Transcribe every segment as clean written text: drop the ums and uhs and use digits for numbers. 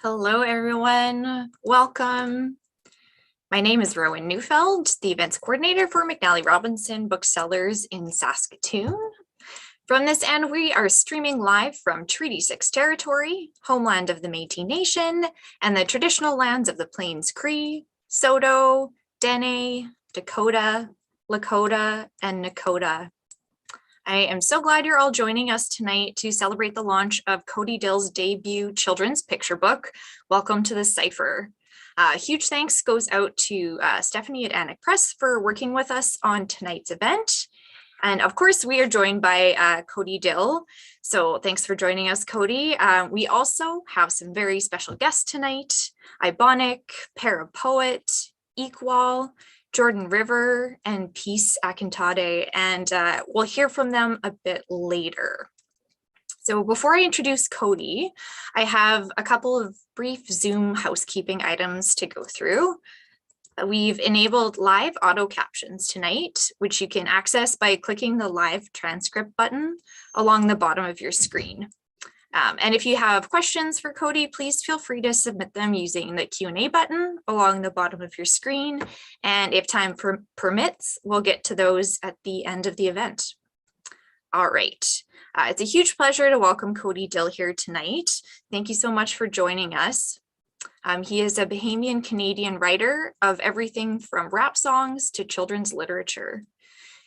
Hello, everyone. Welcome. My name is Rowan Neufeld, the events coordinator for McNally Robinson Booksellers in Saskatoon. From this end, we are streaming live from Treaty 6 territory, homeland of the Métis Nation, and the traditional lands of the Plains Cree, Saulteaux, Dene, Dakota, Lakota, and Nakota. I am so glad you're all joining us tonight to celebrate the launch of Khodi Dill's debut children's picture book, Welcome to the Cypher. Huge thanks goes out to Stephanie at Anik Press for working with us on tonight's event. And of course, we are joined by Khodi Dill. So thanks for joining us, Khodi. We also have some very special guests tonight, Ibonic, Parapoet, Equal, Jordan River, and Peace Akintade, and we'll hear from them a bit later. So before I introduce Khodi, I have a couple of brief Zoom housekeeping items to go through. We've enabled live auto captions tonight, which you can access by clicking the live transcript button along the bottom of your screen. And if you have questions for Khodi, please feel free to submit them using the Q&A button along the bottom of your screen. And if time permits, we'll get to those at the end of the event. All right. It's a huge pleasure to welcome Khodi Dill here tonight. Thank you so much for joining us. He is a Bahamian-Canadian writer of everything from rap songs to children's literature.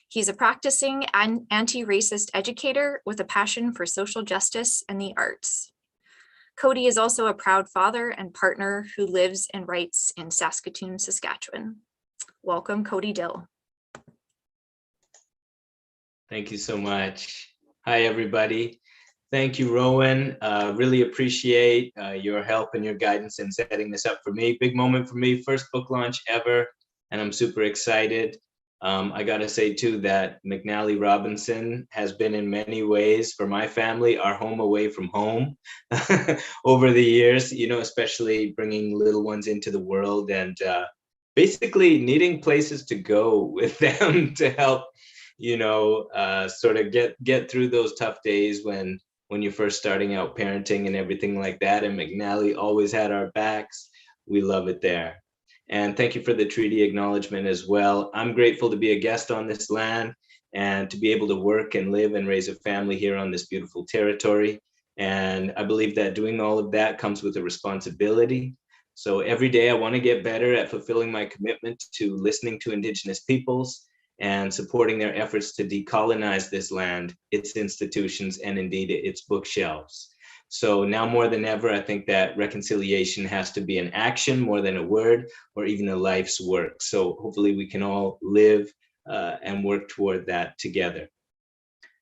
He's a practicing anti-racist educator with a passion for social justice and the arts. Khodi is also a proud father and partner who lives and writes in Saskatoon, Saskatchewan. Welcome, Khodi Dill. Thank you so much. Hi, everybody. Thank you, Rowan. Really appreciate your help and your guidance in setting this up for me. Big moment for me, first book launch ever, and I'm super excited. I gotta say too that McNally Robinson has been in many ways for my family our home away from home over the years, you know, especially bringing little ones into the world and basically needing places to go with them to help, you know, sort of get through those tough days when you're first starting out parenting and everything like that. And McNally always had our backs. We love it there. And thank you for the treaty acknowledgement as well. I'm grateful to be a guest on this land and to be able to work and live and raise a family here on this beautiful territory. And I believe that doing all of that comes with a responsibility. So every day I want to get better at fulfilling my commitment to listening to Indigenous peoples and supporting their efforts to decolonize this land, its institutions, and indeed its bookshelves. So now more than ever, I think that reconciliation has to be an action more than a word or even a life's work. So hopefully we can all live and work toward that together.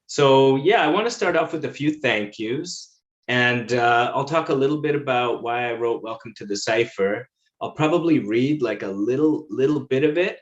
So yeah, I want to start off with a few thank yous. And I'll talk a little bit about why I wrote Welcome to the Cypher. I'll probably read like a little bit of it.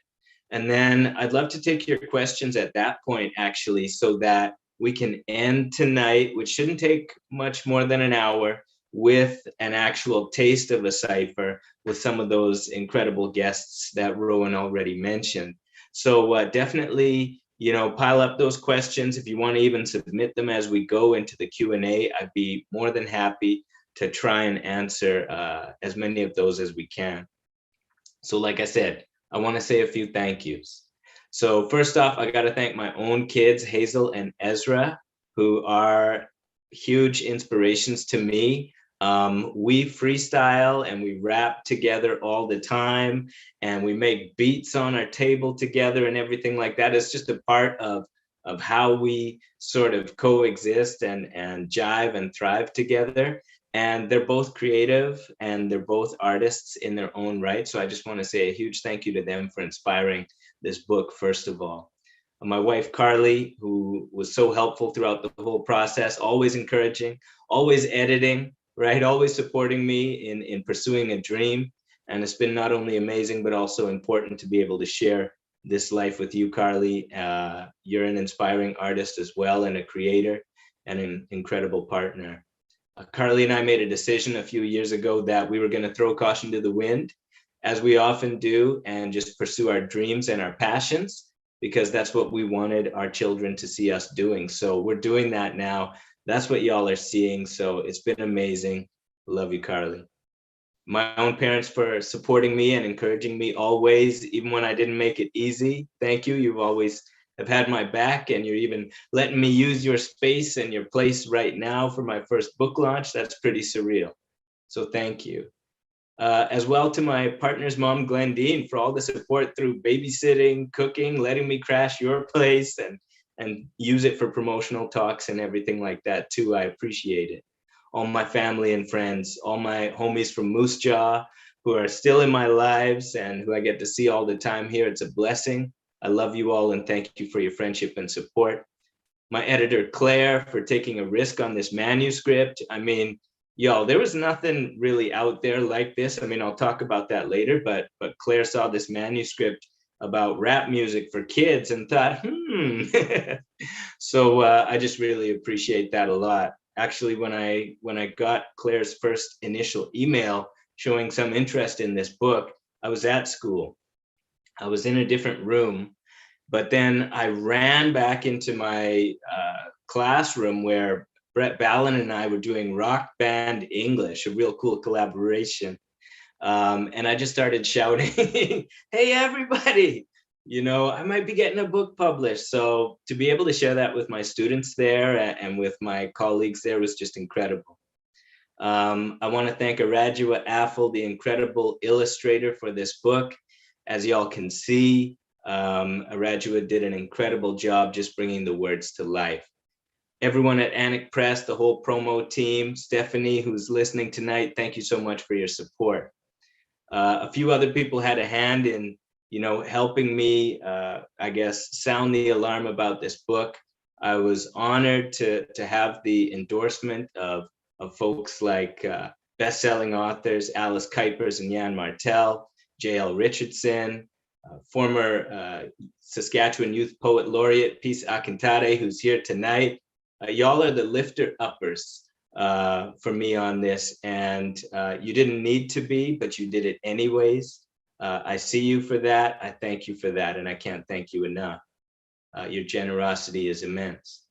And then I'd love to take your questions at that point, actually, so that we can end tonight, which shouldn't take much more than an hour, with an actual taste of a cipher with some of those incredible guests that Rowan already mentioned. So definitely, you know, pile up those questions. If you want to even submit them as we go into the Q&A, I'd be more than happy to try and answer as many of those as we can. So like I said, I want to say a few thank yous. So first off, I got to thank my own kids, Hazel and Ezra, who are huge inspirations to me. We freestyle and we rap together all the time, and we make beats on our table together and everything like that. It's just a part of how we sort of coexist and jive and thrive together. And they're both creative and they're both artists in their own right. So I just want to say a huge thank you to them for inspiring this book, first of all. My wife, Carly, who was so helpful throughout the whole process, always encouraging, always editing, right? Always supporting me in pursuing a dream. And it's been not only amazing, but also important to be able to share this life with you, Carly. You're an inspiring artist as well, and a creator and an incredible partner. Carly and I made a decision a few years ago that we were going to throw caution to the wind, as we often do, and just pursue our dreams and our passions, because that's what we wanted our children to see us doing. So we're doing that now. That's what y'all are seeing. So it's been amazing. Love you, Carly. my own parents for supporting me and encouraging me always, even when I didn't make it easy. Thank you. You've always have had my back, and you're even letting me use your space and your place right now for my first book launch. That's pretty surreal. So thank you. As well to my partner's mom, Glendine, for all the support through babysitting, cooking, letting me crash your place and use it for promotional talks and everything like that too. I appreciate it. All my family and friends, all my homies from Moose Jaw who are still in my lives and who I get to see all the time here. It's a blessing. I love you all and thank you for your friendship and support. My editor, Claire, for taking a risk on this manuscript. I mean, yo, there was nothing really out there like this. I mean, I'll talk about that later, but Claire saw this manuscript about rap music for kids and thought, So I just really appreciate that a lot. Actually, when I got Claire's first initial email showing some interest in this book, I was at school. I was in a different room, but then I ran back into my classroom where Brett Ballin and I were doing Rock Band English, a real cool collaboration. And I just started shouting, hey, everybody, you know, I might be getting a book published. So to be able to share that with my students there and with my colleagues there was just incredible. I want to thank Awuradwoa Afful, the incredible illustrator for this book. As y'all can see, Awuradwoa did an incredible job just bringing the words to life. Everyone at Anik Press, the whole promo team, Stephanie, who's listening tonight, thank you so much for your support. A few other people had a hand in, you know, helping me, I guess, sound the alarm about this book. I was honored to have the endorsement of folks like best-selling authors Alice Kuipers and Jan Martel, J.L. Richardson, former Saskatchewan Youth Poet Laureate Peace Akintade, who's here tonight. Y'all are the lifter-uppers for me on this, and you didn't need to be, but you did it anyways. I see you for that. I thank you for that, and I can't thank you enough. Your generosity is immense.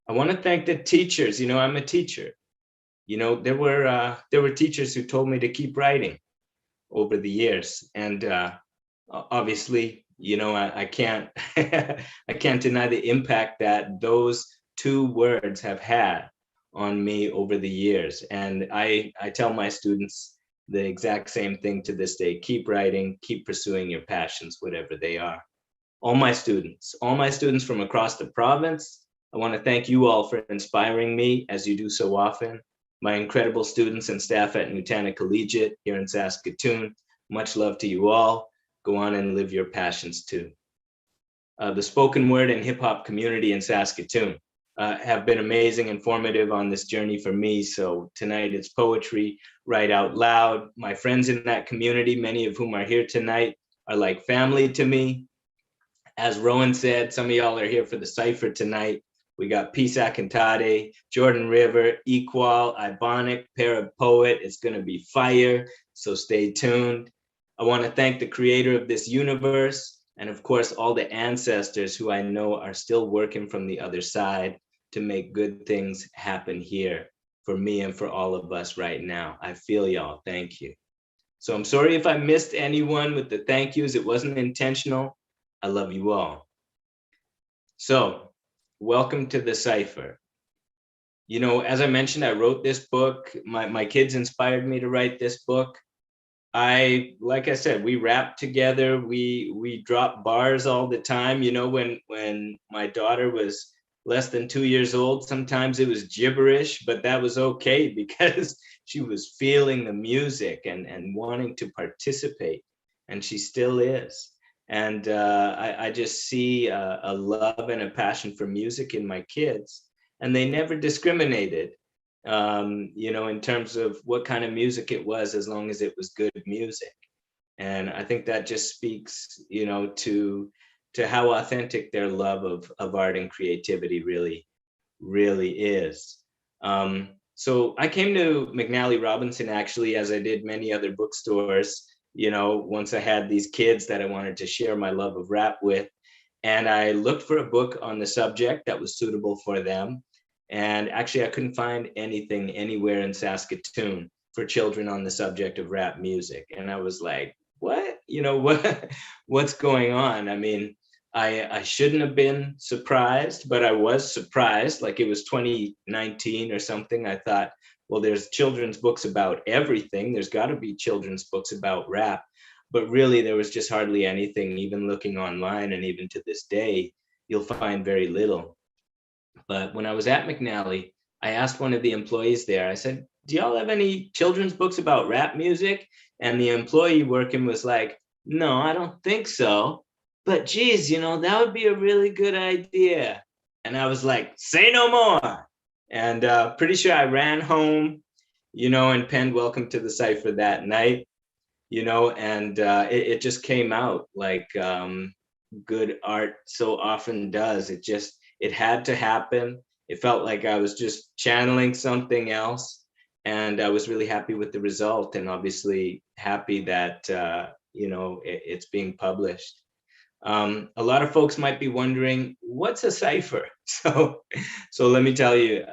I want to thank the teachers. You know, I'm a teacher. You know, there were teachers who told me to keep writing over the years, and obviously, you know, I can't I can't deny the impact that those two words have had on me over the years. And I tell my students the exact same thing to this day: keep writing, keep pursuing your passions, whatever they are. All my students from across the province, I want to thank you all for inspiring me as you do so often. My incredible students and staff at Nutana Collegiate here in Saskatoon, much love to you all. Go on and live your passions too. The spoken word and hip hop community in Saskatoon have been amazing and formative on this journey for me. So tonight it's poetry, write out loud. My friends in that community, many of whom are here tonight, are like family to me. As Rowan said, some of y'all are here for the Cypher tonight. We got Peace Akintade, Jordan River, Equal, Ibonic, Para Poet. It's gonna be fire, so stay tuned. I wanna thank the creator of this universe, and of course, all the ancestors who I know are still working from the other side to make good things happen here for me and for all of us right now. I feel y'all, thank you. So I'm sorry if I missed anyone with the thank yous. It wasn't intentional. I love you all. So, welcome to the Cypher. You know, as I mentioned, I wrote this book. My kids inspired me to write this book. Like I said, we rap together. We drop bars all the time. You know, when my daughter was less than 2 years old, sometimes it was gibberish, but that was okay because she was feeling the music and wanting to participate, and she still is. And I just see a love and a passion for music in my kids, and they never discriminated, you know, in terms of what kind of music it was, as long as it was good music. And I think that just speaks, you know, to how authentic their love of art and creativity really is. So I came to McNally Robinson actually, as I did many other bookstores, you know, once I had these kids that I wanted to share my love of rap with. And I looked for a book on the subject that was suitable for them. And actually, I couldn't find anything anywhere in Saskatoon for children on the subject of rap music. And I was like, what? What's going on? I mean, I shouldn't have been surprised, but I was surprised. Like it was 2019 or something. I thought, well, there's children's books about everything. There's got to be children's books about rap. But really, there was just hardly anything. Even looking online, and even to this day, you'll find very little. But when I was at McNally, I asked one of the employees there, I said, do y'all have any children's books about rap music? And the employee working was like, no, I don't think so. But geez, that would be a really good idea. And I was like, say no more. And pretty sure I ran home, and penned Welcome to the Cypher that night, and it just came out like good art so often does. It had to happen. It felt like I was just channeling something else. And I was really happy with the result, and obviously happy that, it's being published. A lot of folks might be wondering, what's a cipher? So let me tell you,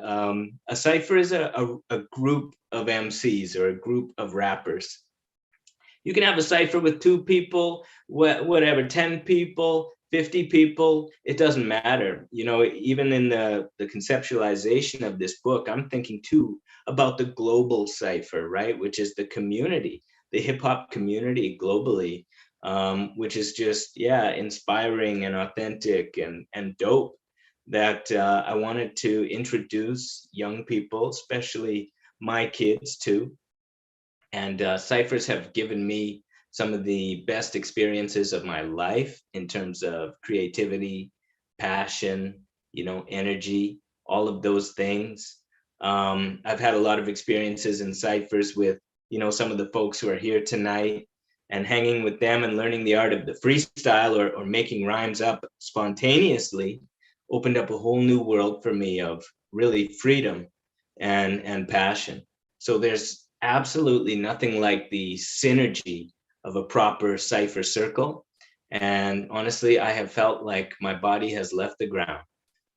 a cipher is a group of MCs or a group of rappers. You can have a cipher with 2 people, whatever, 10 people, 50 people, it doesn't matter. Even in the conceptualization of this book, I'm thinking too about the global cipher, right? Which is the community, the hip hop community globally, which is just, inspiring and authentic and dope, that I wanted to introduce young people, especially my kids too. And ciphers have given me some of the best experiences of my life in terms of creativity, passion, energy, all of those things. I've had a lot of experiences in ciphers with, some of the folks who are here tonight, and hanging with them and learning the art of the freestyle or making rhymes up spontaneously opened up a whole new world for me of really freedom and passion. So there's absolutely nothing like the synergy of a proper cipher circle. And honestly, I have felt like my body has left the ground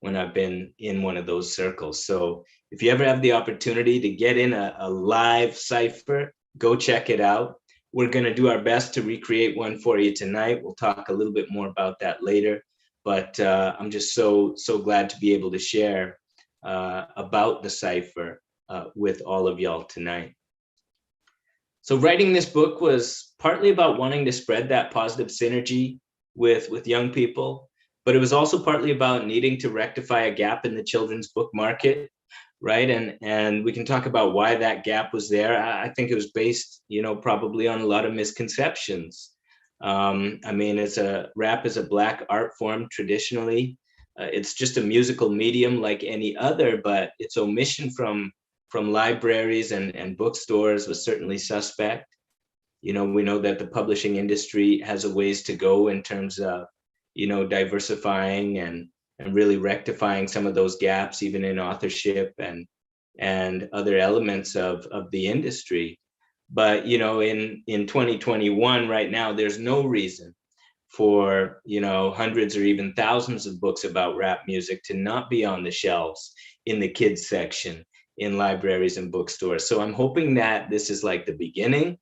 when I've been in one of those circles. So if you ever have the opportunity to get in a live cipher, go check it out. We're going to do our best to recreate one for you tonight. We'll talk a little bit more about that later. But I'm just so glad to be able to share about the cipher with all of y'all tonight. So writing this book was partly about wanting to spread that positive synergy with young people, but it was also partly about needing to rectify a gap in the children's book market, right? And we can talk about why that gap was there. I think it was based, probably on a lot of misconceptions. I mean, rap is a Black art form traditionally. It's just a musical medium like any other, but its omission from libraries and bookstores was certainly suspect. We know that the publishing industry has a ways to go in terms of, diversifying and really rectifying some of those gaps, even in authorship and other elements of the industry. But, in 2021 right now, there's no reason for, hundreds or even thousands of books about rap music to not be on the shelves in the kids section in libraries and bookstores. So I'm hoping that this is like the beginning,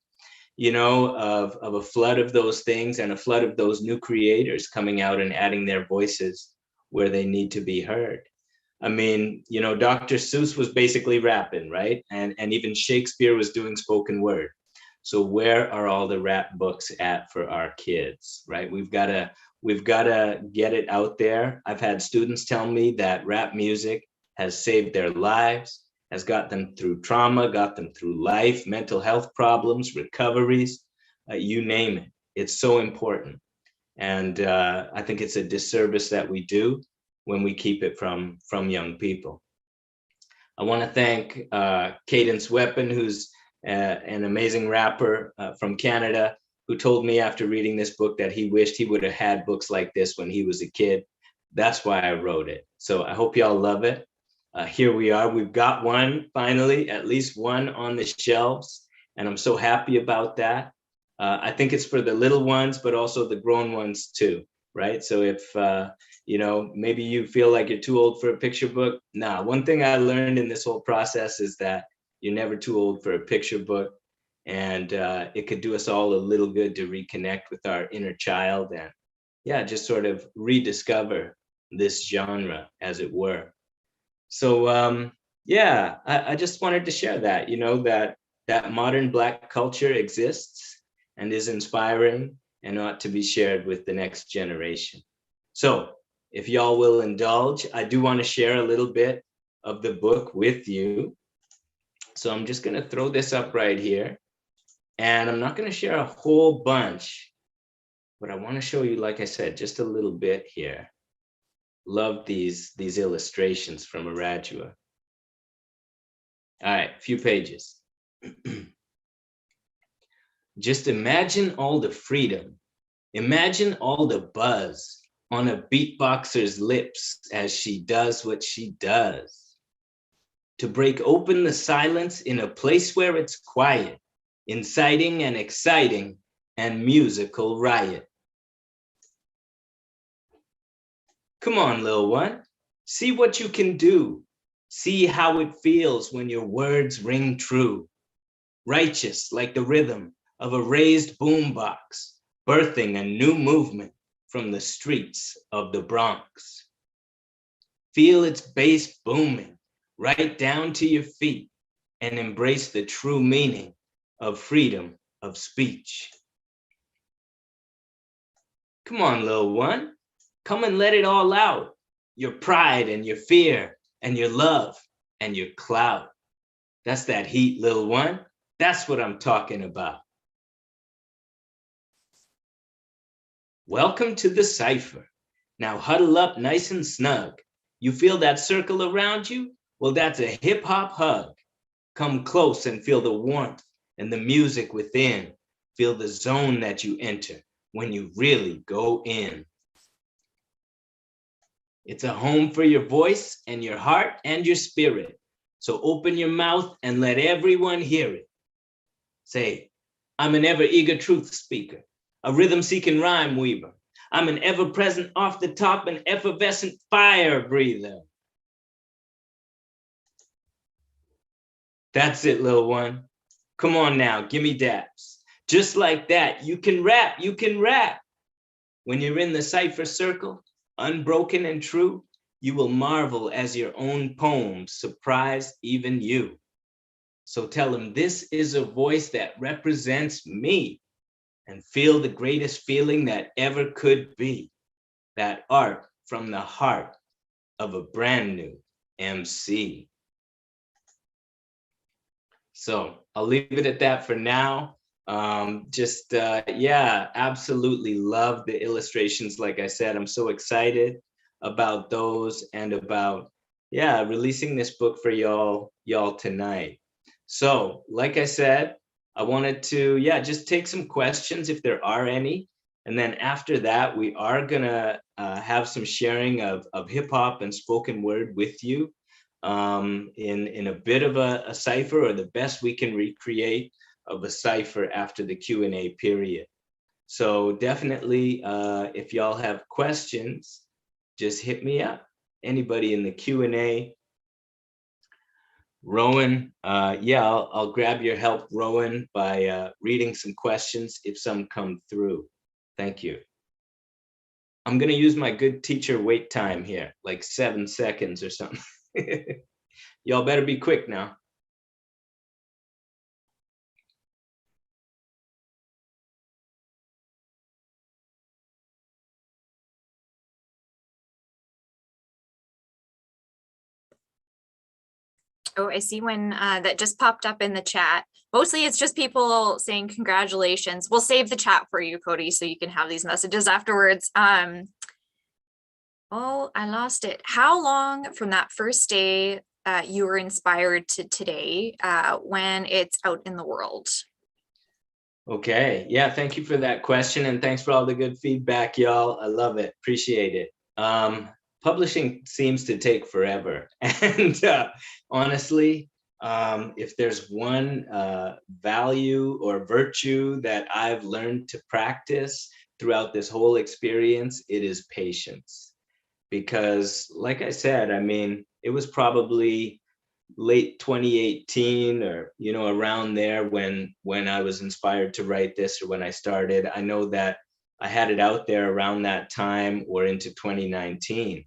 of a flood of those things and a flood of those new creators coming out and adding their voices where they need to be heard. I mean, Dr. Seuss was basically rapping, right? And even Shakespeare was doing spoken word. So where are all the rap books at for our kids, right? We've got to get it out there. I've had students tell me that rap music has saved their lives, has got them through trauma, got them through life, mental health problems, recoveries, you name it. It's so important. And I think it's a disservice that we do when we keep it from young people. I want to thank Cadence Weapon, who's an amazing rapper from Canada, who told me after reading this book that he wished he would have had books like this when he was a kid. That's why I wrote it. So I hope y'all love it. Here we are. We've got one, finally, at least one on the shelves, and I'm so happy about that. I think it's for the little ones, but also the grown ones too, right? So if, maybe you feel like you're too old for a picture book. Nah, one thing I learned in this whole process is that, you're never too old for a picture book. And it could do us all a little good to reconnect with our inner child and yeah, just sort of rediscover this genre, as it were. So yeah, I just wanted to share that, that modern Black culture exists and is inspiring and ought to be shared with the next generation. So if y'all will indulge, I do want to share a little bit of the book with you. So I'm just going to throw this up right here. And I'm not going to share a whole bunch, but I want to show you, like I said, just a little bit here. Love these illustrations from Awuradwoa. All right, a few pages. Just imagine all the freedom. Imagine all the buzz on a beatboxer's lips as she does what she does. To break open the silence in a place where it's quiet, inciting and exciting and musical riot. Come on, little one, see what you can do. See how it feels when your words ring true. Righteous like the rhythm of a raised boombox, birthing a new movement from the streets of the Bronx. Feel its bass booming right down to your feet and embrace the true meaning of freedom of speech. Come on, little one, come and let it all out. Your pride and your fear and your love and your clout. That's that heat, little one. That's what I'm talking about. Welcome to the Cypher. Now huddle up nice and snug. You feel that circle around you? Well, that's a hip hop hug. Come close and feel the warmth and the music within. Feel the zone that you enter when you really go in. It's a home for your voice and your heart and your spirit. So open your mouth and let everyone hear it. Say, I'm an ever-eager truth speaker, a rhythm-seeking rhyme weaver. I'm an ever-present off the top and effervescent fire breather. That's it, little one. Come on now, give me daps. Just like that, you can rap, you can rap. When you're in the Cypher circle, unbroken and true, you will marvel as your own poems surprise even you. So tell them this is a voice that represents me and feel the greatest feeling that ever could be, that art from the heart of a brand new MC. So I'll leave it at that for now. Yeah, absolutely love the illustrations. Like I said, I'm so excited about those and about, yeah, releasing this book for y'all tonight. So like I said, I wanted to, yeah, just take some questions if there are any. And then after that, we are gonna have some sharing of hip hop and spoken word with you in a bit of a cipher, or the best we can recreate of a cipher after the Q&A period. So definitely, if y'all have questions, just hit me up. Anybody in the Q&A. Rowan, yeah, I'll grab your help, Rowan, by reading some questions if some come through. Thank you. I'm gonna use my good teacher wait time here, like 7 seconds or something. Y'all better be quick now. Oh, I see one that just popped up in the chat. Mostly it's just people saying congratulations. We'll save the chat for you, Khodi, so you can have these messages afterwards. Oh, I lost it. How long from that first day you were inspired to today when it's out in the world? Okay, yeah, thank you for that question, and thanks for all the good feedback, y'all. I love it, appreciate it. Publishing seems to take forever, and honestly, if there's one value or virtue that I've learned to practice throughout this whole experience, it is patience. Because like I said, I mean, it was probably late 2018 or, around there when I was inspired to write this, or when I started. I know that I had it out there around that time or into 2019.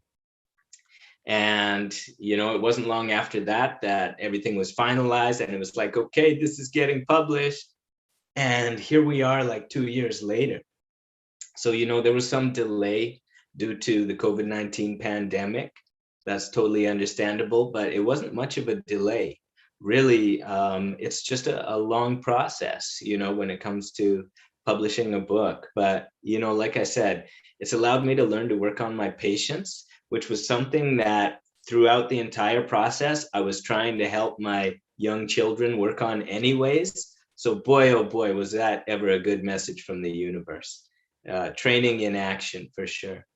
And, it wasn't long after that everything was finalized, and it was like, okay, this is getting published. And here we are like 2 years later. So, there was some delay due to the COVID-19 pandemic. That's totally understandable, but it wasn't much of a delay. Really, it's just a long process, when it comes to publishing a book. But, like I said, it's allowed me to learn to work on my patience, which was something that throughout the entire process, I was trying to help my young children work on anyways. So boy, oh boy, was that ever a good message from the universe. Training in action, for sure.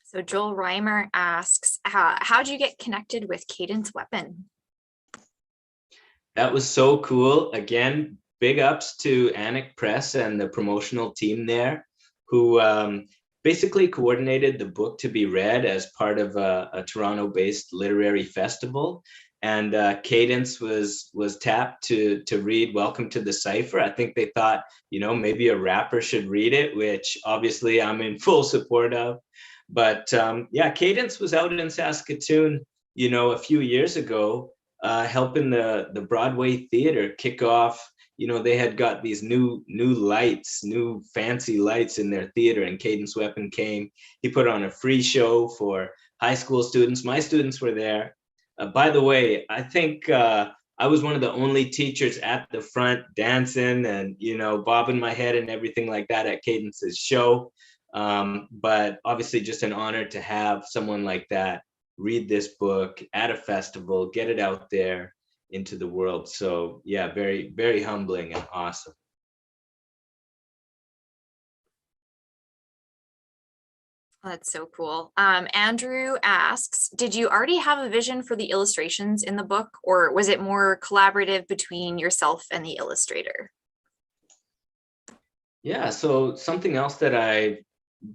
So Joel Reimer asks, how did you get connected with Cadence Weapon? That was so cool. Again, big ups to Anik Press and the promotional team there, who basically coordinated the book to be read as part of a Toronto-based literary festival. And Cadence was tapped to read Welcome to the Cypher. I think they thought, maybe a rapper should read it, which obviously I'm in full support of. But yeah, Cadence was out in Saskatoon, a few years ago, helping the Broadway theater kick off. They had got these new lights, new fancy lights in their theater, and Cadence Weapon came. He put on a free show for high school students. My students were there. By the way, I think I was one of the only teachers at the front dancing and, bobbing my head and everything like that at Cadence's show. But obviously just an honor to have someone like that read this book at a festival, get it out there into the world. So yeah, very, very humbling and awesome. That's so cool. Andrew asks, did you already have a vision for the illustrations in the book, or was it more collaborative between yourself and the illustrator? Yeah, so something else that I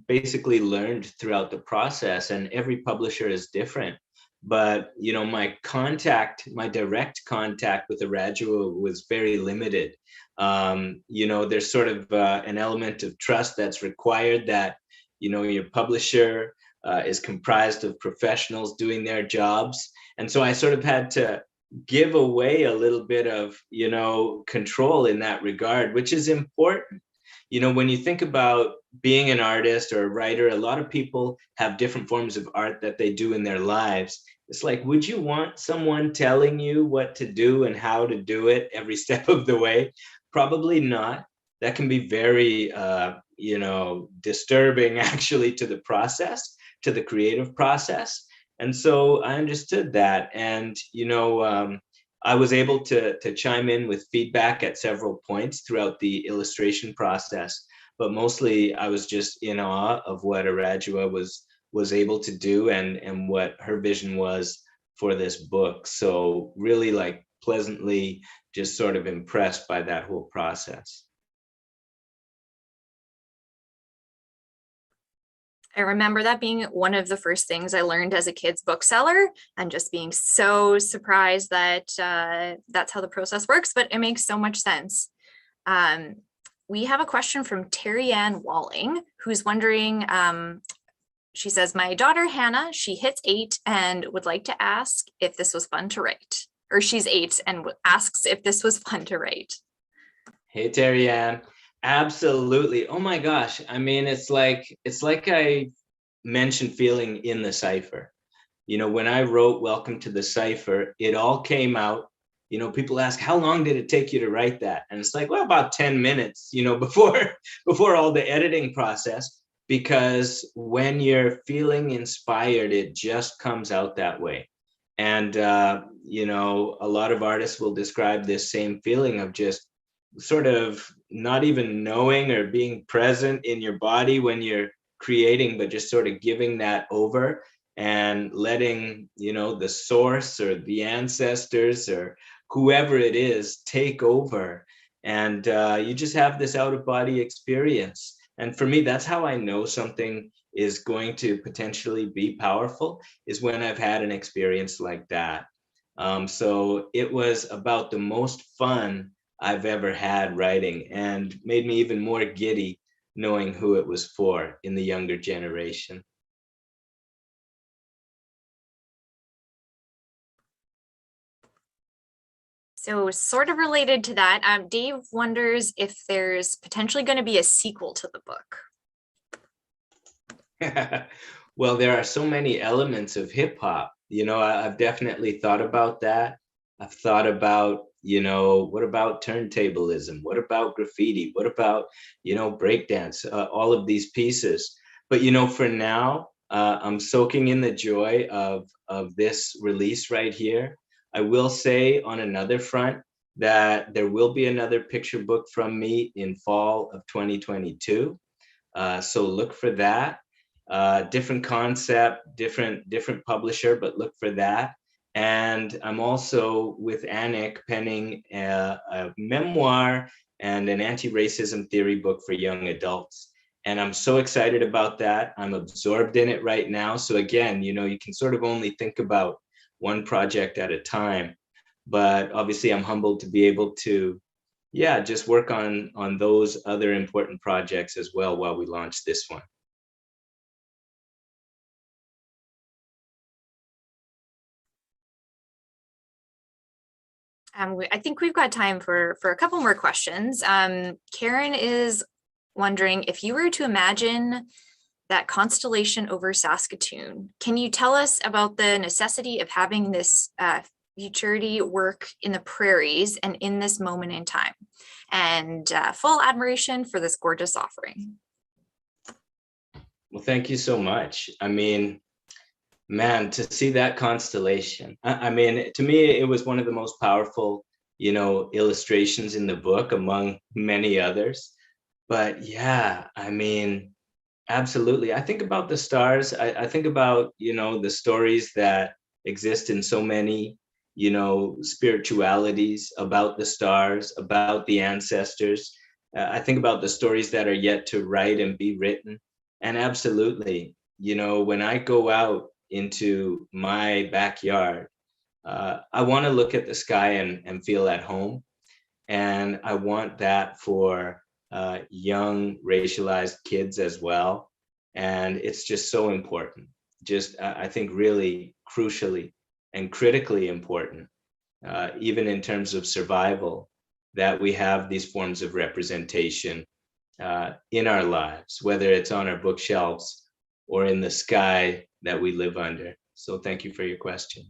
basically learned throughout the process, and every publisher is different, but my direct contact with Awuradwoa was very limited. There's sort of an element of trust that's required, that your publisher is comprised of professionals doing their jobs. And so I sort of had to give away a little bit of control in that regard, which is important. When you think about being an artist or a writer, a lot of people have different forms of art that they do in their lives. It's like, would you want someone telling you what to do and how to do it every step of the way? Probably not. That can be very, disturbing actually to the process, to the creative process. And so I understood that. And, I was able to chime in with feedback at several points throughout the illustration process, but mostly I was just in awe of what Awuradwoa was able to do, and what her vision was for this book. So really, like, pleasantly just sort of impressed by that whole process. I remember that being one of the first things I learned as a kid's bookseller, and just being so surprised that that's how the process works, but it makes so much sense. We have a question from Terry Ann Walling, who's wondering, she says, my daughter Hannah, she hits 8 and would like to ask if this was fun to write. Or she's 8 and asks if this was fun to write. Hey, Terry Ann. Absolutely. Oh my gosh. I mean, it's like I mentioned feeling in the Cypher. When I wrote Welcome to the Cypher, it all came out. People ask, how long did it take you to write that? And it's like, well, about 10 minutes, before all the editing process, because when you're feeling inspired, it just comes out that way. And, a lot of artists will describe this same feeling of just sort of not even knowing or being present in your body when you're creating, but just sort of giving that over and letting, the source or the ancestors or whoever it is take over. And you just have this out of body experience. And for me, that's how I know something is going to potentially be powerful is when I've had an experience like that. So it was about the most fun I've ever had writing, and made me even more giddy knowing who it was for in the younger generation. So sort of related to that, Dave wonders if there's potentially going to be a sequel to the book. Well, there are so many elements of hip hop. I've definitely thought about that. I've thought about, what about turntablism? What about graffiti? What about, breakdance? All of these pieces. But, for now, I'm soaking in the joy of this release right here. I will say on another front that there will be another picture book from me in fall of 2022. So look for that. Different concept, different publisher, but look for that. And I'm also with Anik penning a memoir and an anti-racism theory book for young adults. And I'm so excited about that. I'm absorbed in it right now. So again, you can sort of only think about one project at a time. But obviously I'm humbled to be able to, yeah, just work on those other important projects as well while we launch this one. I think we've got time for a couple more questions. Karen is wondering if you were to imagine that constellation over Saskatoon, can you tell us about the necessity of having this futurity work in the prairies and in this moment in time? And full admiration for this gorgeous offering. Well, thank you so much. I mean, man, to see that constellation, I mean, to me, it was one of the most powerful, illustrations in the book among many others. But yeah, I mean, absolutely. I think about the stars. I think about, the stories that exist in so many, spiritualities about the stars, about the ancestors. I think about the stories that are yet to write and be written. And absolutely, when I go out into my backyard, I want to look at the sky and feel at home. And I want that for young racialized kids as well. And it's just so important. Just, I think, really crucially and critically important, even in terms of survival, that we have these forms of representation in our lives, whether it's on our bookshelves or in the sky that we live under. So thank you for your question.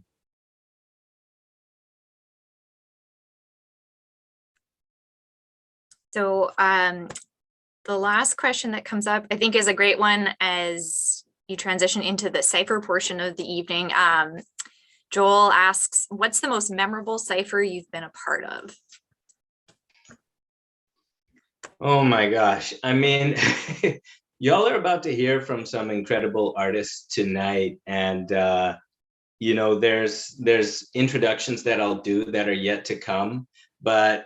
So the last question that comes up, I think, is a great one as you transition into the Cypher portion of the evening. Joel asks, what's the most memorable Cypher you've been a part of? Oh my gosh. I mean, y'all are about to hear from some incredible artists tonight. And, there's introductions that I'll do that are yet to come. But,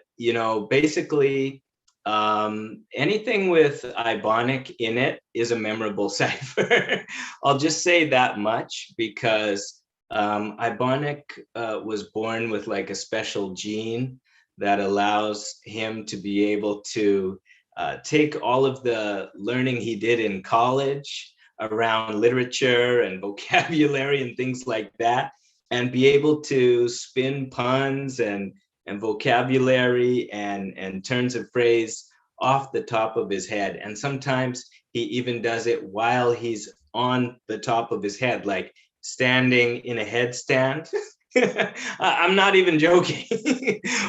basically, anything with Ibonic in it is a memorable cipher. I'll just say that much because Ibonic was born with like a special gene that allows him to be able to take all of the learning he did in college around literature and vocabulary and things like that, and be able to spin puns and vocabulary and turns of phrase off the top of his head. And sometimes he even does it while he's on the top of his head, like standing in a headstand. I'm not even joking.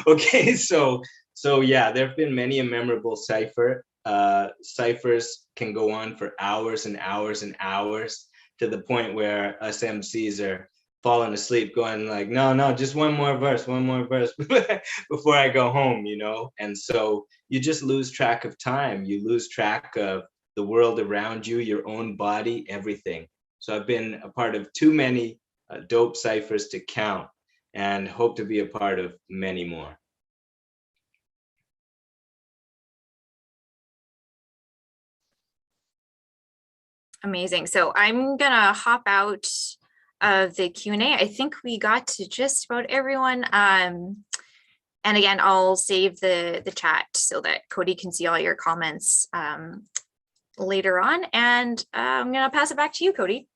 Okay, so yeah, there have been many a memorable cipher. Ciphers can go on for hours and hours and hours, to the point where us MCs are falling asleep going like, no, just one more verse before I go home, And so you just lose track of time. You lose track of the world around you, your own body, everything. So I've been a part of too many dope ciphers to count, and hope to be a part of many more. Amazing. So I'm gonna hop out of the Q&A. I think we got to just about everyone. And again, I'll save the chat so that Khodi can see all your comments later on. And I'm gonna pass it back to you, Khodi.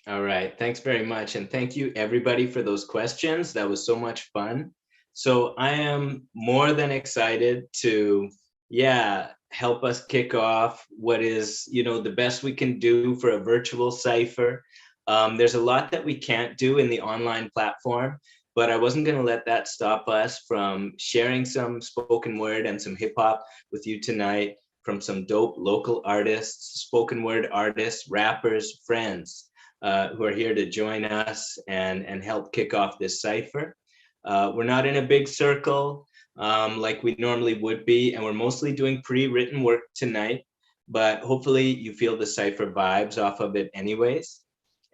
All right, thanks very much. And thank you everybody for those questions. That was so much fun. So I am more than excited to, help us kick off what is, the best we can do for a virtual Cypher. There's a lot that we can't do in the online platform, but I wasn't going to let that stop us from sharing some spoken word and some hip hop with you tonight from some dope local artists, spoken word artists, rappers, friends who are here to join us and help kick off this Cypher. We're not in a big circle like we normally would be, and we're mostly doing pre-written work tonight, but hopefully you feel the Cypher vibes off of it anyways.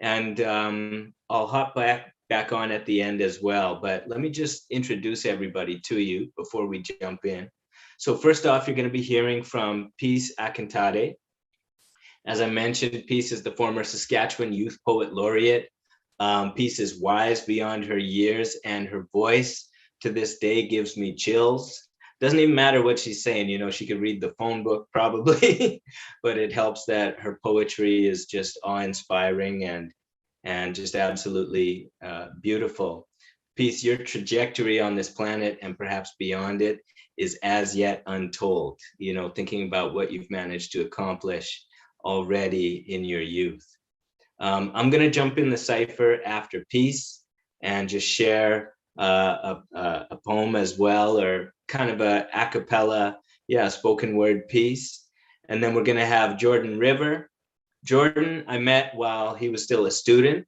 And I'll hop back on at the end as well, but let me just introduce everybody to you before we jump in. So first off, you're going to be hearing from Peace Akintade. As I mentioned, Peace is the former Saskatchewan Youth Poet Laureate. Peace is wise beyond her years, and her voice to this day gives me chills. Doesn't even matter what she's saying, she could read the phone book probably, but it helps that her poetry is just awe-inspiring and just absolutely beautiful. Peace, your trajectory on this planet and perhaps beyond it is as yet untold, thinking about what you've managed to accomplish already in your youth. I'm going to jump in the Cypher after Peace and just share a poem as well, or kind of a cappella, spoken word piece. And then we're going to have Jordan River. Jordan, I met while he was still a student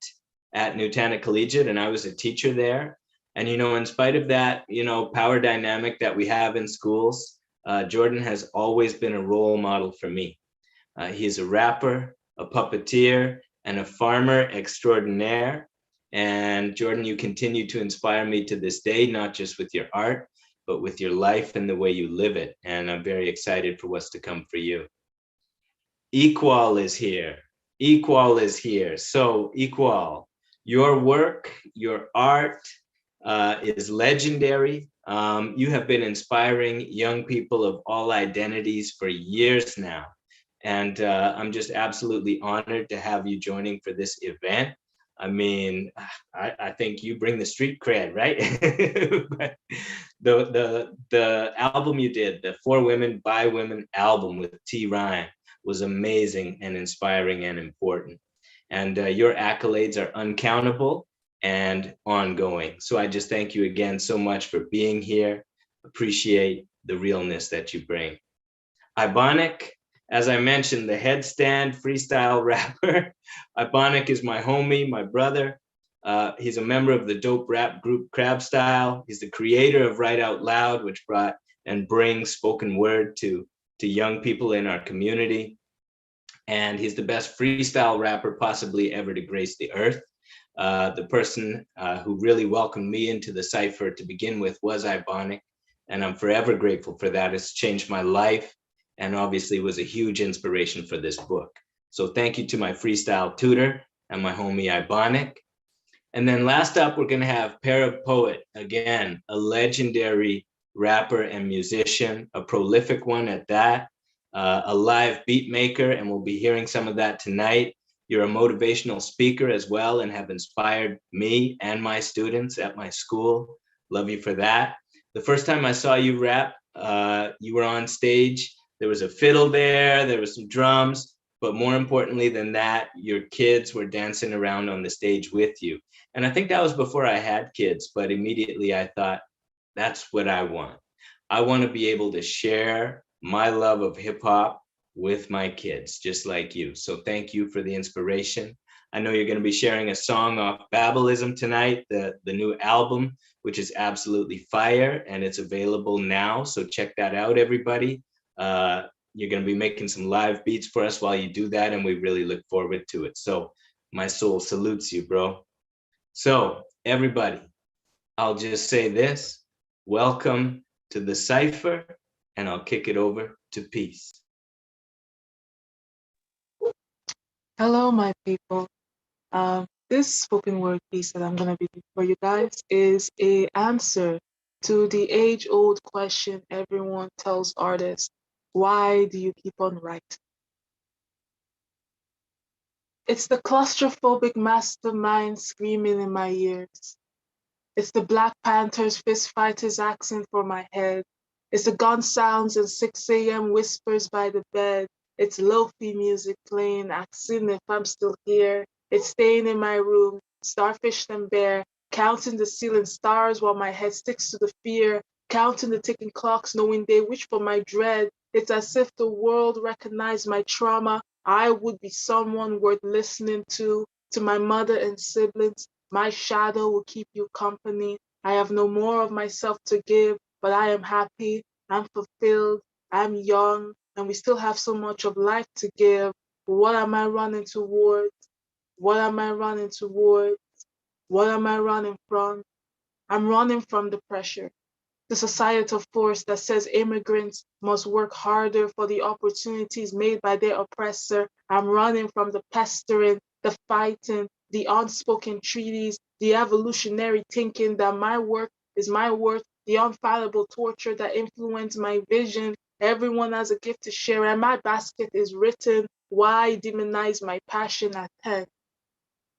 at Newtana Collegiate, and I was a teacher there. And, in spite of that, power dynamic that we have in schools, Jordan has always been a role model for me. He's a rapper, a puppeteer, and a farmer extraordinaire. And Jordan, you continue to inspire me to this day, not just with your art, but with your life and the way you live it. And I'm very excited for what's to come for you. Equal is here. Equal is here. So Equal, your work, your art is legendary. You have been inspiring young people of all identities for years now. And I'm just absolutely honored to have you joining for this event. I mean, I think you bring the street cred, right? But the album you did, the For Women by Women album with T Rhyme, was amazing and inspiring and important. And your accolades are uncountable and ongoing. So I just thank you again so much for being here. Appreciate the realness that you bring. Ibonic, as I mentioned, the headstand freestyle rapper. Ibonic is my homie, my brother. He's a member of the dope rap group Crab Style. He's the creator of Write Out Loud, which brought and brings spoken word to young people in our community. And he's the best freestyle rapper possibly ever to grace the earth. The person who really welcomed me into the Cypher to begin with was Ibonic, and I'm forever grateful for that. It's changed my life and obviously was a huge inspiration for this book. So thank you to my freestyle tutor and my homie Ibonic. And then last up, we're gonna have Para Poet, again, a legendary rapper and musician, a prolific one at that, a live beat maker, and we'll be hearing some of that tonight. You're a motivational speaker as well and have inspired me and my students at my school. Love you for that. The first time I saw you rap, you were on stage. There was a fiddle there was some drums, but more importantly than that, your kids were dancing around on the stage with you. And I think that was before I had kids, but immediately I thought, that's what I want. I want to be able to share my love of hip hop with my kids, just like you. So thank you for the inspiration. I know you're going to be sharing a song off Babelism tonight, the new album, which is absolutely fire, and it's available now. So check that out, everybody. You're going to be making some live beats for us while you do that, and we really look forward to it. So my soul salutes you, bro. So everybody, I'll just say this. Welcome to the Cypher, and I'll kick it over to Peace. Hello, my people. This spoken word piece that I'm going to be doing for you guys is a answer to the age-old question everyone tells artists: why do you keep on writing? It's the claustrophobic mastermind screaming in my ears. It's the Black Panthers fist fighters asking for my head. It's the gun sounds and 6 a.m. whispers by the bed. It's lo-fi music playing, asking if I'm still here. It's staying in my room, starfish and bear, counting the ceiling stars while my head sticks to the fear, counting the ticking clocks, knowing they wish for my dread. It's as if the world recognized my trauma. I would be someone worth listening to my mother and siblings. My shadow will keep you company. I have no more of myself to give, but I am happy, I'm fulfilled, I'm young, and we still have so much of life to give. What am I running towards? What am I running towards? What am I running from? I'm running from the pressure, the societal force that says immigrants must work harder for the opportunities made by their oppressor. I'm running from the pestering, the fighting, the unspoken treaties, the evolutionary thinking that my work is my worth, the unfallible torture that influenced my vision. Everyone has a gift to share, and my basket is written. Why demonize my passion at 10?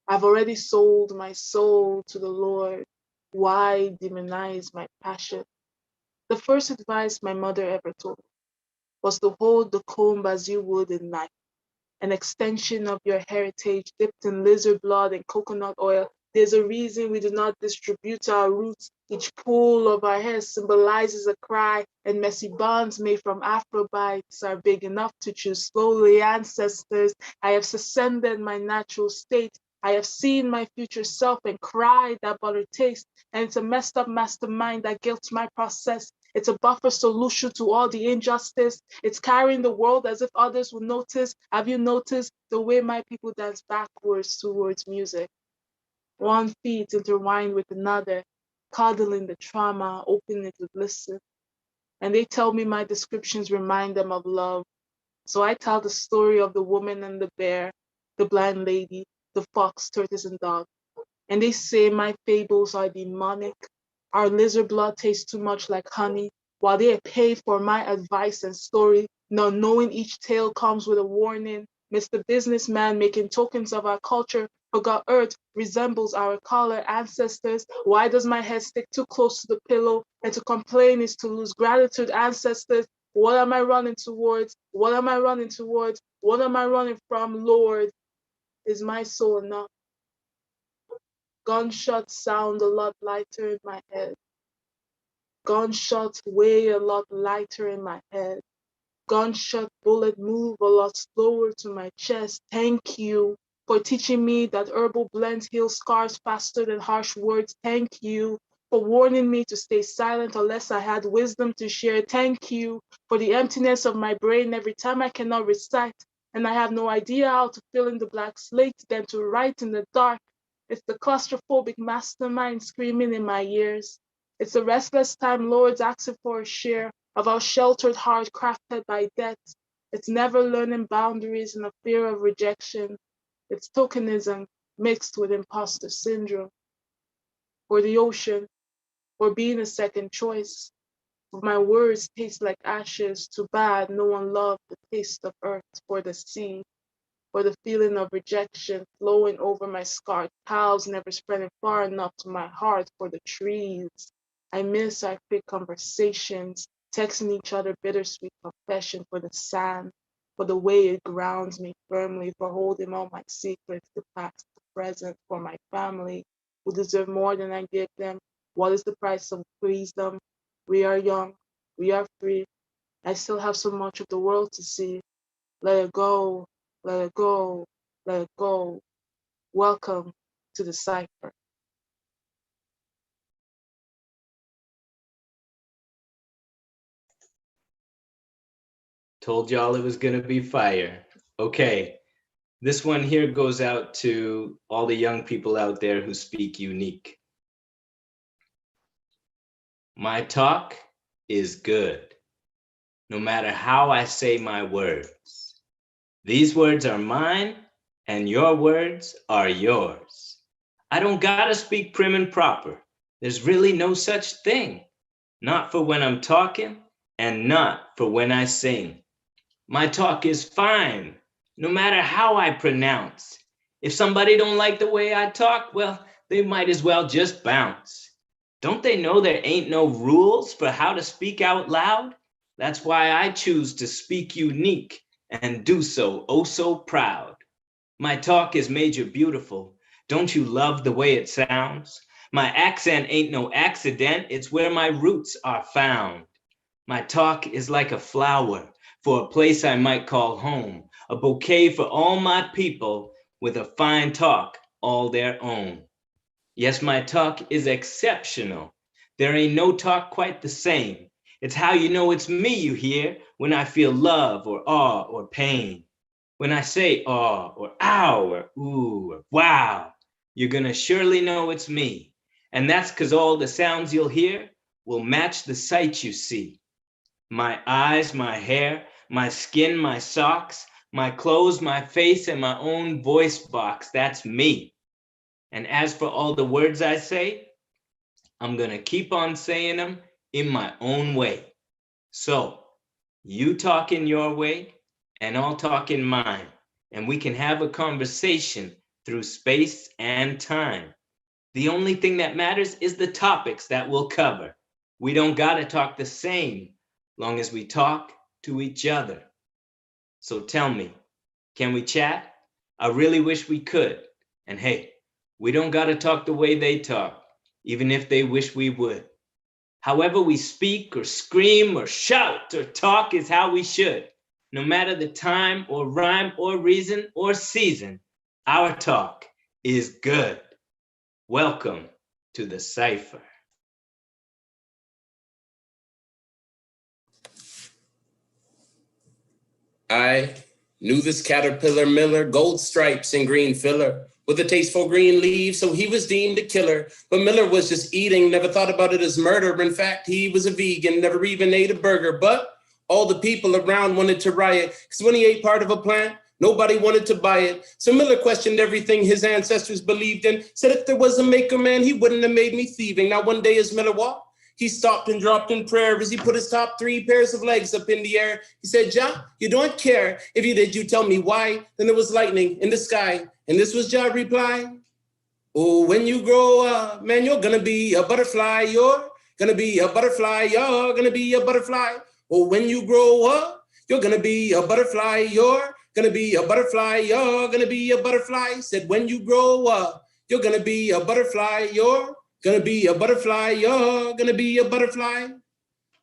I've already sold my soul to the Lord. Why demonize my passion? The first advice my mother ever told me was to hold the comb as you would a knife, an extension of your heritage dipped in lizard blood and coconut oil. There's a reason we do not distribute our roots. Each pull of our hair symbolizes a cry, and messy bonds made from Afrobites are big enough to choose slowly. Ancestors, I have suspended my natural state. I have seen my future self and cried that butter taste, and it's a messed up mastermind that guilts my process. It's a buffer solution to all the injustice. It's carrying the world as if others will notice. Have you noticed the way my people dance backwards towards music? One feet intertwined with another, coddling the trauma, opening it to listen. And they tell me my descriptions remind them of love. So I tell the story of the woman and the bear, the blind lady, the fox, tortoise, and dog. And they say my fables are demonic. Our lizard blood tastes too much like honey, while they pay for my advice and story, not knowing each tale comes with a warning. Mr. Businessman making tokens of our culture forgot Earth resembles our color ancestors. Why does my head stick too close to the pillow? And to complain is to lose gratitude, ancestors. What am I running towards? What am I running towards? What am I running from, Lord? Is my soul enough? Gunshots sound a lot lighter in my head. Gunshots weigh a lot lighter in my head. Gunshot bullet move a lot slower to my chest. Thank you for teaching me that herbal blends heal scars faster than harsh words. Thank you for warning me to stay silent unless I had wisdom to share. Thank you for the emptiness of my brain every time I cannot recite and I have no idea how to fill in the black slate, then to write in the dark. It's the claustrophobic mastermind screaming in my ears. It's the restless time lords asking for a share of our sheltered heart crafted by death. It's never learning boundaries and a fear of rejection. It's tokenism mixed with imposter syndrome. Or the ocean, or being a second choice. My words taste like ashes, too bad no one loved the taste of earth or the sea. Or the feeling of rejection flowing over my scarred cows, never spreading far enough to my heart for the trees. I miss our quick conversations, texting each other bittersweet confession for the sand, for the way it grounds me firmly, for holding all my secrets, the past, the present, for my family, who deserve more than I give them. What is the price of freedom? We are young, we are free. I still have so much of the world to see. Let it go, let it go, let it go. Welcome to the Cypher. Told y'all it was gonna be fire. Okay, this one here goes out to all the young people out there who speak unique. My talk is good, no matter how I say my words. These words are mine, and your words are yours. I don't gotta speak prim and proper. There's really no such thing. Not for when I'm talking and not for when I sing. My talk is fine, no matter how I pronounce. If somebody don't like the way I talk, well, they might as well just bounce. Don't they know there ain't no rules for how to speak out loud? That's why I choose to speak unique and do so oh so proud. My talk is major beautiful. Don't you love the way it sounds? My accent ain't no accident, it's where my roots are found. My talk is like a flower for a place I might call home, a bouquet for all my people with a fine talk all their own. Yes, my talk is exceptional. There ain't no talk quite the same. It's how you know it's me you hear when I feel love or awe or pain. When I say aw or ow or ooh or wow, you're gonna surely know it's me. And that's because all the sounds you'll hear will match the sight you see. My eyes, my hair, my skin, my socks, my clothes, my face, and my own voice box, that's me. And as for all the words I say, I'm gonna keep on saying them in my own way. So, you talk in your way, and I'll talk in mine, and we can have a conversation through space and time. The only thing that matters is the topics that we'll cover. We don't gotta talk the same, long as we talk to each other. So tell me, can we chat? I really wish we could. And hey, we don't gotta talk the way they talk, even if they wish we would. However we speak or scream or shout or talk is how we should. No matter the time or rhyme or reason or season, our talk is good. Welcome to the Cypher. I knew this caterpillar miller, gold stripes and green filler, with a taste for green leaves, so he was deemed a killer. But Miller was just eating, never thought about it as murder. In fact, he was a vegan, never even ate a burger. But all the people around wanted to riot, because when he ate part of a plant, nobody wanted to buy it. So Miller questioned everything his ancestors believed in, said if there was a maker man, he wouldn't have made me thieving. Now one day as Miller walked, he stopped and dropped in prayer as he put his top 3 pairs of legs up in the air. He said, Jah, you don't care. If you did, you tell me why. Then there was lightning in the sky. And this was Jah's reply. Oh, when you grow up, man, you're gonna be a butterfly. You're gonna be a butterfly. You're gonna be a butterfly. Oh, when you grow up, you're gonna be a butterfly. You're gonna be a butterfly. You're gonna be a butterfly. Said when you grow up, you're gonna be a butterfly. You're gonna be a butterfly, you're gonna be a butterfly.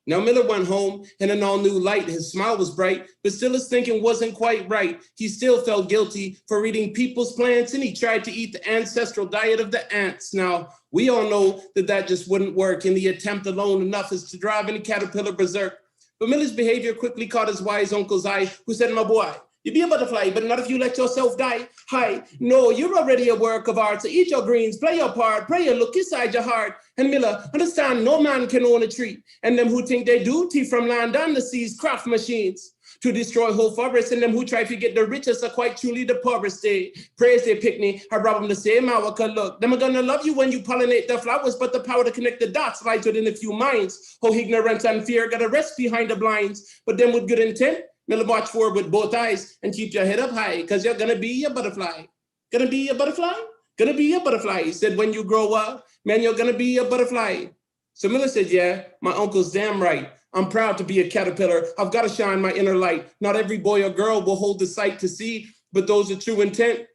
Now Miller went home in an all new light. His smile was bright, but still his thinking wasn't quite right. He still felt guilty for eating people's plants, and he tried to eat the ancestral diet of the ants. Now, we all know that that just wouldn't work, and the attempt alone enough is to drive any caterpillar berserk. But Miller's behavior quickly caught his wise uncle's eye, who said, my boy, you be a butterfly, but not if you let yourself die. Hi, no, you're already a work of art. So eat your greens, play your part, pray and look inside your heart. And Miller, understand, no man can own a tree. And them who think they do, tea from land and the seas, craft machines to destroy whole forests. And them who try to get the richest are quite truly the poorest. They praise their picnic, I rob them the same hour. Cause look, them are gonna love you when you pollinate the flowers, but the power to connect the dots lies within a few minds. Oh, ignorance and fear got a rest behind the blinds, but them with good intent, Miller march forward with both eyes and keep your head up high, because you're gonna be a butterfly. Gonna be a butterfly? Gonna be a butterfly. He said, when you grow up, man, you're gonna be a butterfly. So Miller said, yeah, my uncle's damn right. I'm proud to be a caterpillar. I've got to shine my inner light. Not every boy or girl will hold the sight to see, but those with true intent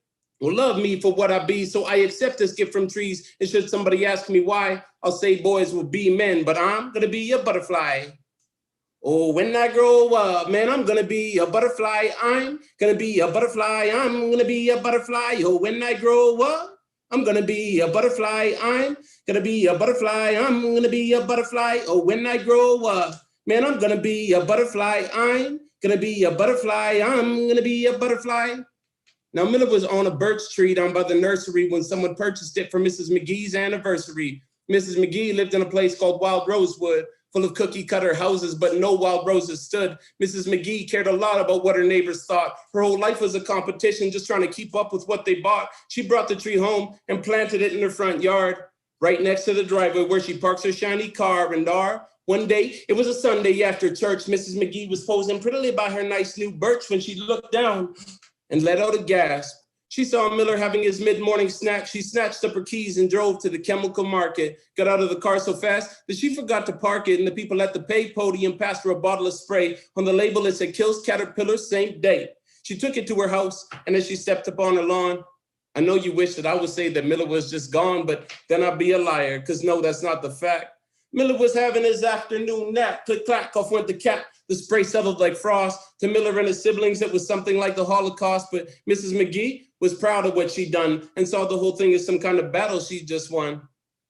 will love me for what I be. So I accept this gift from trees. And should somebody ask me why, I'll say boys will be men, but I'm gonna be a butterfly. Oh, when I grow up, man, I'm gonna be a butterfly. I'm gonna be a butterfly. I'm gonna be a butterfly. Oh, when I grow up, I'm gonna be a butterfly. I'm gonna be a butterfly. I'm gonna be a butterfly. Oh, when I grow up, man, I'm gonna be a butterfly. I'm gonna be a butterfly. I'm gonna be a butterfly. Now, Miller was on a birch tree down by the nursery when someone purchased it for Mrs. McGee's anniversary. Mrs. McGee lived in a place called Wild Rosewood. full of cookie cutter houses, but no wild roses stood. Mrs. McGee cared a lot about what her neighbors thought. Her whole life was a competition, just trying to keep up with what they bought. She brought the tree home and planted it in her front yard, right next to the driveway where she parks her shiny car. And one day, it was a Sunday after church, Mrs. McGee was posing prettily by her nice new birch when she looked down and let out a gasp. She saw Miller having his mid-morning snack. She snatched up her keys and drove to the chemical market, got out of the car so fast that she forgot to park it, and the people at the pay podium passed her a bottle of spray. On the label, it said, kills caterpillars same day. She took it to her house, and as she stepped upon her lawn, I know you wish that I would say that Miller was just gone, but then I'd be a liar, because no, that's not the fact. Miller was having his afternoon nap. Click, clack, off went the cap. The spray settled like frost. To Miller and his siblings, it was something like the Holocaust, but Mrs. McGee was proud of what she'd done and saw the whole thing as some kind of battle she just won.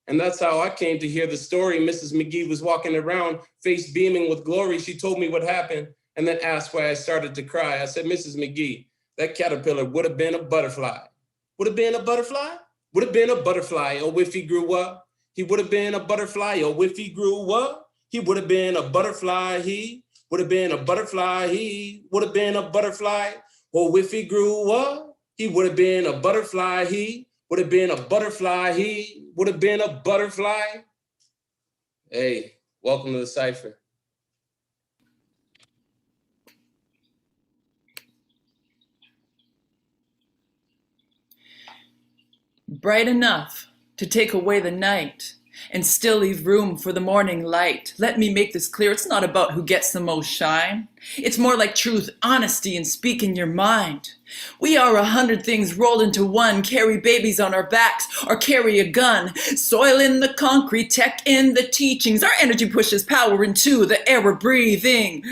And that's how I came to hear the story. Mrs. McGee was walking around, face beaming with glory. She told me what happened and then asked why I started to cry. I said, Mrs. McGee, that caterpillar would have been a butterfly. Would have been a butterfly? Would have been a butterfly. Oh, if he grew up. He would have been a butterfly. Oh, if he grew up. He would have been a butterfly. He would have been a butterfly. He would have been a butterfly. Oh, if he grew up. He would have been a butterfly. He would have been a butterfly. He would have been a butterfly. Hey, welcome to the Cypher. Bright enough to take away the night and still leave room for the morning light. Let me make this clear. It's not about who gets the most shine. It's more like truth, honesty, and speaking your mind. We are 100 things rolled into one, carry babies on our backs or carry a gun. Soil in the concrete, tech in the teachings. Our energy pushes power into the air we're breathing.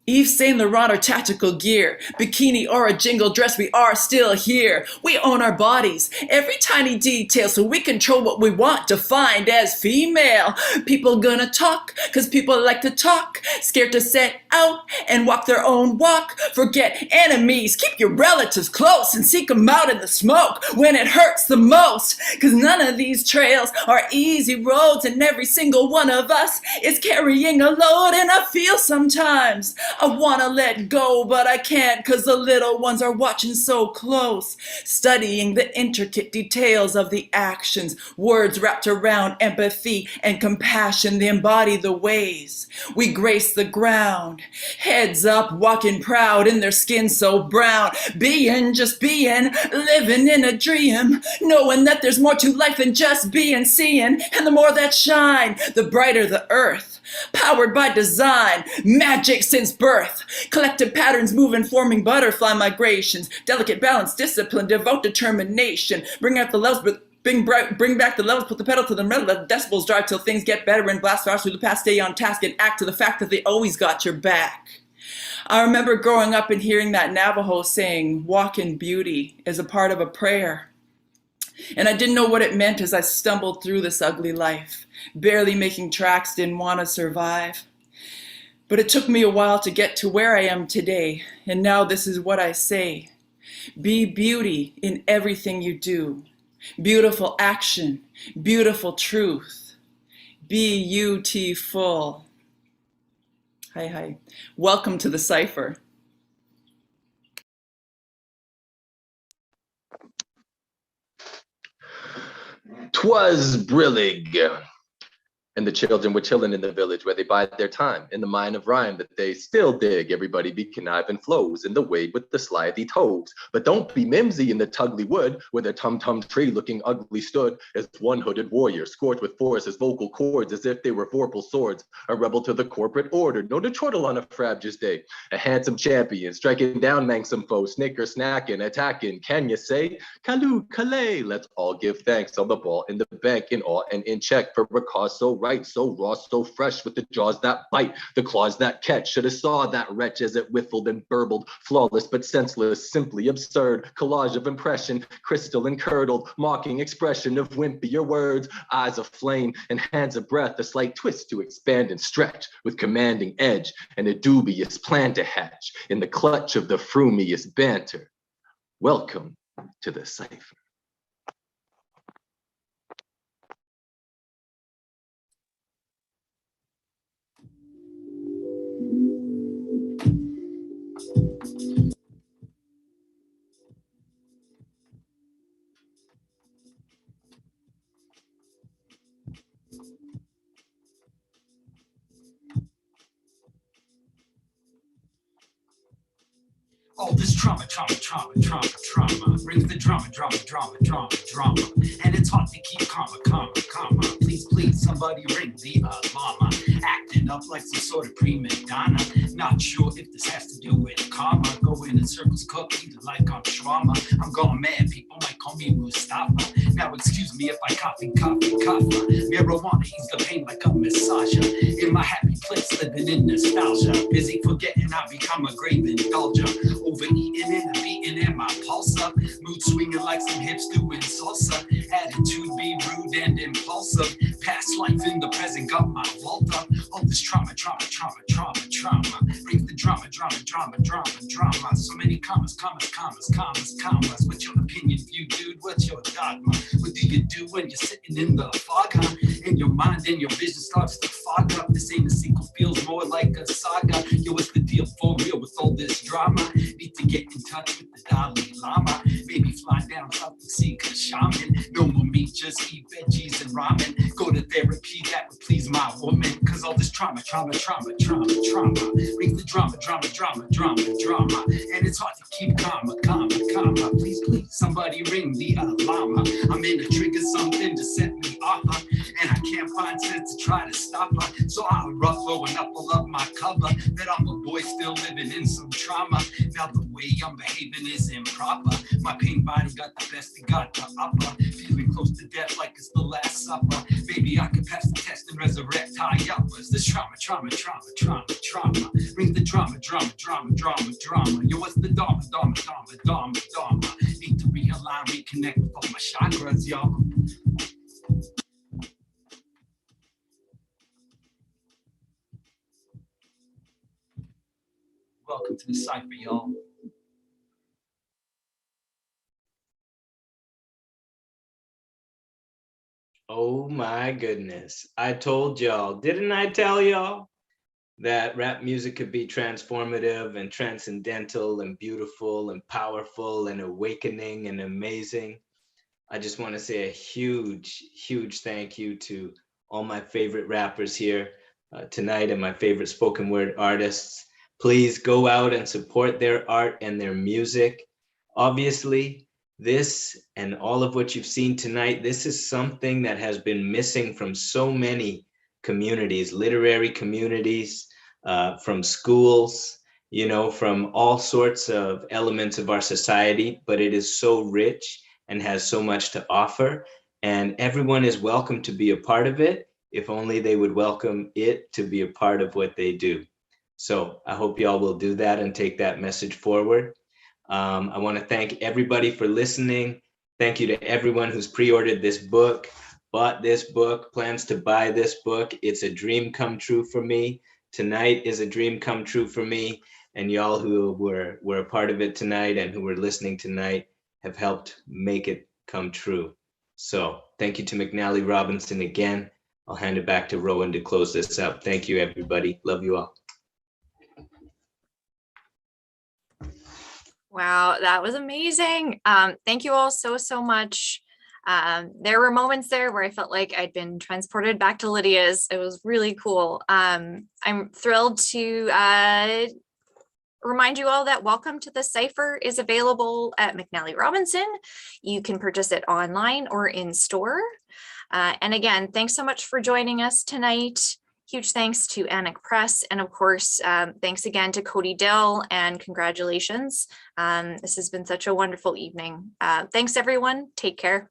Yves Saint Laurent or tactical gear, bikini or a jingle dress, we are still here. We own our bodies, every tiny detail, so we control what we want, defined as female. People gonna talk, cause people like to talk, scared to set out and walk their own walk. Forget enemies, keep your relatives close and seek them out in the smoke when it hurts the most. Cause none of these trails are easy roads, and every single one of us is carrying a load. And I feel sometimes I wanna let go, but I can't, cause the little ones are watching so close, studying the intricate details of the actions, words wrapped around empathy and compassion. They embody the ways we grace the ground, heads up, walking proud in their skin so brown, being, just being, living in a dream, knowing that there's more to life than just being seen. And the more that shine, the brighter the earth. Powered by design, magic since birth, collective patterns moving, forming butterfly migrations, delicate balance, discipline, devote determination, bring out the levels, but bring back the levels, put the pedal to the metal, let the decibels drive till things get better, and blast fast through the past, stay on task and act to the fact that they always got your back. I remember growing up and hearing that Navajo saying, walk in beauty, as a part of a prayer. And I didn't know what it meant as I stumbled through this ugly life, barely making tracks, didn't want to survive. But it took me a while to get to where I am today, and now this is what I say. Be beauty in everything you do. Beautiful action, beautiful truth. Beautiful. Hi, hi. Welcome to the Cypher. 'Twas brillig, and the children were chilling in the village where they bide their time, in the mine of rhyme that they still dig. Everybody be conniving flows in the way with the slithy toes. But don't be mimsy in the tugly wood, where the tum-tum tree looking ugly stood as one hooded warrior, scorched with force his vocal cords as if they were vorpal swords, a rebel to the corporate order, no to chortle on a frabjous day, a handsome champion, striking down manxome foes, snicker snacking, attacking, can you say? Kalu Kalay, let's all give thanks on the ball in the bank, in awe and in check for a cause so right, so raw, so fresh, with the jaws that bite, the claws that catch. Should have saw that wretch as it whiffled and burbled, flawless but senseless, simply absurd, collage of impression, crystal and curdled, mocking expression of wimpier words, eyes of flame and hands of breath, a slight twist to expand and stretch, with commanding edge and a dubious plan to hatch, in the clutch of the frumiest banter. Welcome to the Cypher. All this trauma brings the drama. And it's hard to keep comma. Please, somebody ring the alarm. Acting up like some sort of prima donna. Not sure if this has to do with karma. Going in circles, cooking like I'm trauma. I'm going mad, people might call me Mustafa. Now excuse me if I cough. Marijuana ease the pain like a massager. In my happy place, living in nostalgia. Busy forgetting I become a grave indulger. Overeating and beating in my pulse up. Mood swinging like some hips doing salsa. Attitude be rude and impulsive. Past life in the present got my vault up. All this trauma. Brings the drama. So many commas. What's your opinion, view, dude? What's your dogma? What do you do when you're sitting in the fog, huh? And your mind and your vision starts to fog up. This ain't a sequel, feels more like a saga. Yo, what's the deal for real with all this drama? Need to get in touch with the Dalai Lama. Maybe fly down south and seek a shaman. No more meat, just eat veggies and ramen. Go to therapy, that would please my woman. Cause all this trauma. Brings the drama. And it's hard to keep comma. Please, somebody ring the alarm. I'm in to trigger something to set me off. And I can't find sense to try to stop her. So I'll ruffle and upple up my cover. That I'm a boy still living in some trauma. Now the way I'm behaving is improper. My pain body got the best, it got the upper. Feeling close to death like it's the last supper. Maybe I could pass the test and resurrect high uppers. This trauma. Brings the drama. Yo, what's the dharma? Need to realign, reconnect with all my chakras, y'all. Welcome to the Cypher, y'all. Oh my goodness. I told y'all, didn't I tell y'all that rap music could be transformative and transcendental and beautiful and powerful and awakening and amazing? I just want to say a huge thank you to all my favorite rappers here tonight and my favorite spoken word artists. Please go out and support their art and their music. Obviously, this and all of what you've seen tonight, this is something that has been missing from so many communities, literary communities, from schools, you know, from all sorts of elements of our society, but it is so rich and has so much to offer. And everyone is welcome to be a part of it, if only they would welcome it to be a part of what they do. So I hope y'all will do that and take that message forward. I want to thank everybody for listening. Thank you to everyone who's pre-ordered this book, bought this book, plans to buy this book. It's a dream come true for me. Tonight is a dream come true for me. And y'all who were a part of it tonight and who were listening tonight have helped make it come true. So thank you to McNally Robinson again. I'll hand it back to Rowan to close this up. Thank you, everybody. Love you all. Wow, that was amazing. Thank you all so much. There were moments there where I felt like I'd been transported back to Lydia's. It was really cool. I'm thrilled to remind you all that Welcome to the Cypher is available at McNally Robinson. You can purchase it online or in store. And again, thanks so much for joining us tonight. Huge thanks to Anik Press. And of course, thanks again to Khodi Dill and congratulations. This has been such a wonderful evening. Thanks everyone. Take care.